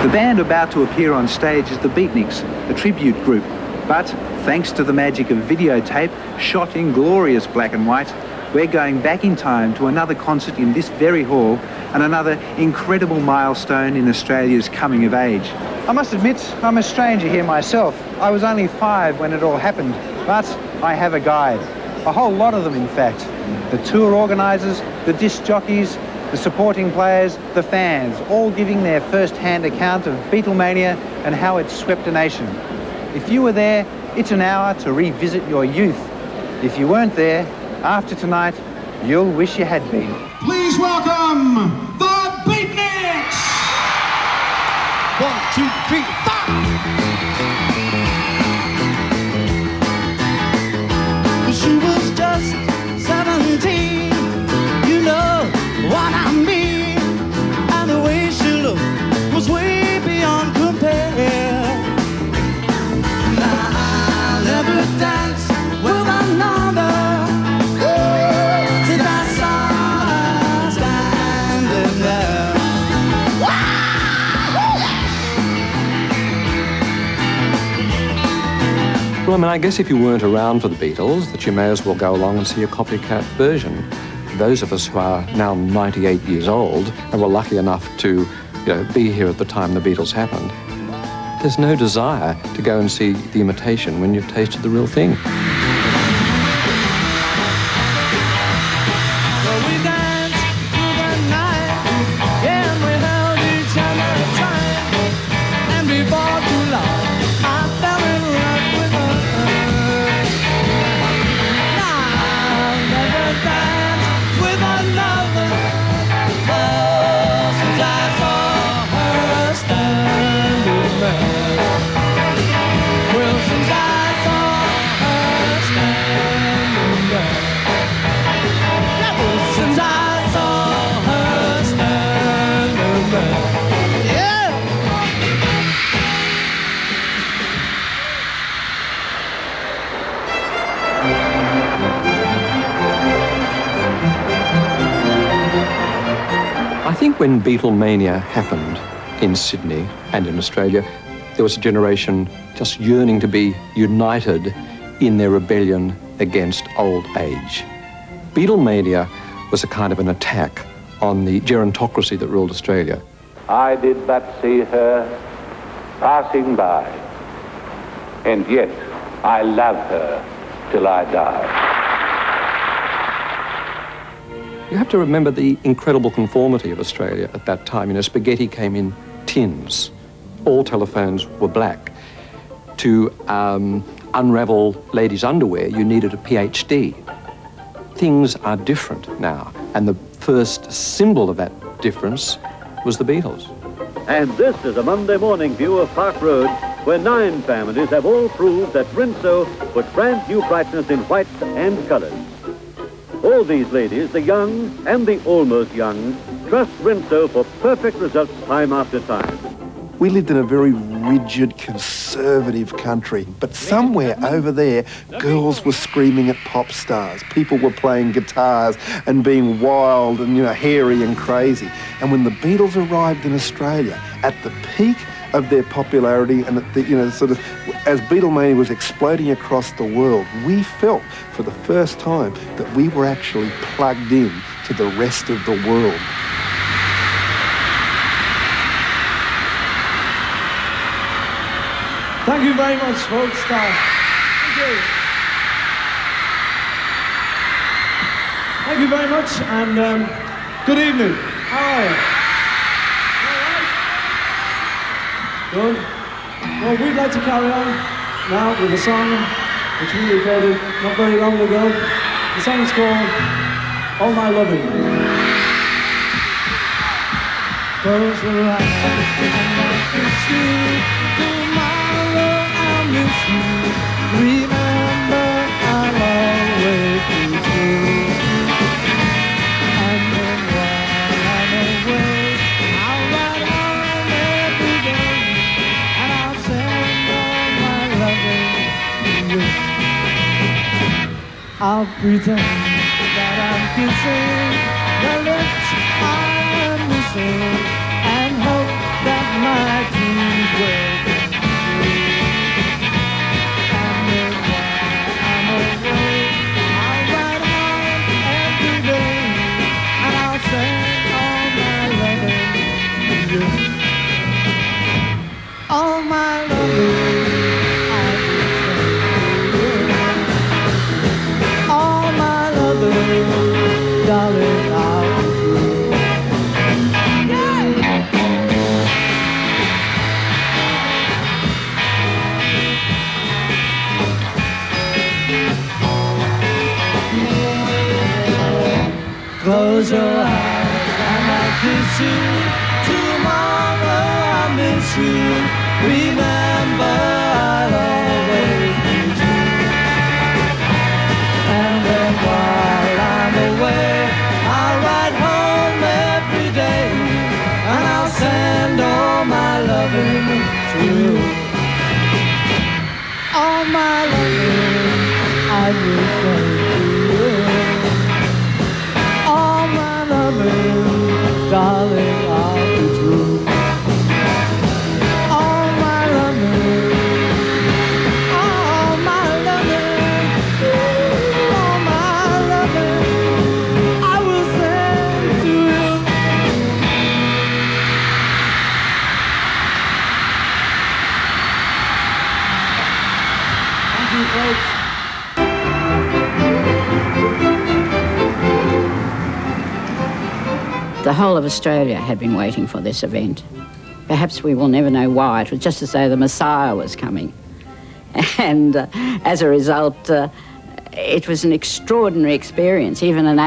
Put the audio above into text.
The band about to appear on stage is the Beatniks, a tribute group. But thanks to the magic of videotape, shot in glorious black and white, we're going back in time to another concert in this very hall and another incredible milestone in Australia's coming of age. I must admit, I'm a stranger here myself. I was only 5 when it all happened, but I have a guide. A whole lot of them, in fact. The tour organisers, the disc jockeys, the supporting players, the fans, all giving their first-hand account of Beatlemania and how it swept a nation. If you were there, it's an hour to revisit your youth. If you weren't there, after tonight, you'll wish you had been. Please welcome the Beatniks! 1, 2, 3, 4! She was just 17, you know what I mean, and the way she looked was way beyond compare. Now I'll never dance with another since I saw her standing there. Well, I mean, I guess if you weren't around for the Beatles, that you may as well go along and see a copycat version. Those of us who are now 98 years old and were lucky enough to, be here at the time the Beatles happened, there's no desire to go and see the imitation when you've tasted the real thing. Well, we danced through the night, yeah, and we held each other tight, and before too long, I fell in love with her. Now I'll never dance with another, since I saw her standing there. Well, since I saw her standing there. Since I saw her standing there. Yeah! I think when Beatlemania happened in Sydney and in Australia, there was a generation just yearning to be united in their rebellion against old age. Beatlemania was a kind of an attack on the gerontocracy that ruled Australia. I did but see her passing by, and yet I love her till I die. You have to remember the incredible conformity of Australia at that time. Spaghetti came in tins. All telephones were black. To unravel ladies' underwear, you needed a PhD. Things are different now, and the first symbol of that difference was the Beatles. And this is a Monday morning view of Park Road, where 9 families have all proved that Rinso puts brand new brightness in whites and colors. All these ladies, the young and the almost young, trust Rinso for perfect results time after time. We lived in a very rigid, conservative country, but somewhere over there, girls were screaming at pop stars. People were playing guitars and being wild and, hairy and crazy. And when the Beatles arrived in Australia, at the peak of their popularity and at the, as Beatlemania was exploding across the world, we felt for the first time that we were actually plugged in to the rest of the world. Thank you very much, folks. Thank you. Thank you very much, and good evening. How are you? All right? Good. Well, we'd like to carry on now with a song which we recorded not very long ago. The song's called All My Loving. Close your eyes and kiss you. Tomorrow I'll miss you. Remember, I'll always be true. And then while I'm away, I'll write home every day, and I'll send all my loving to you. I'll pretend that I'm kissing the lips I'm missing, and hope that my darling, I'll be through. Close your eyes and I'll kiss you. Tomorrow I'll miss you. Remember, I'll always need you. And then while I'm away, I'll ride home every day, and I'll send all my loving to you. All my loving I will send to you. All my loving, darling, I'll be true. All my loving, all my loving, all my loving, I will send to you. Thank you, folks. The whole of Australia had been waiting for this event. Perhaps we will never know why. It was just as though the Messiah was coming. And as a result, it was an extraordinary experience. Even an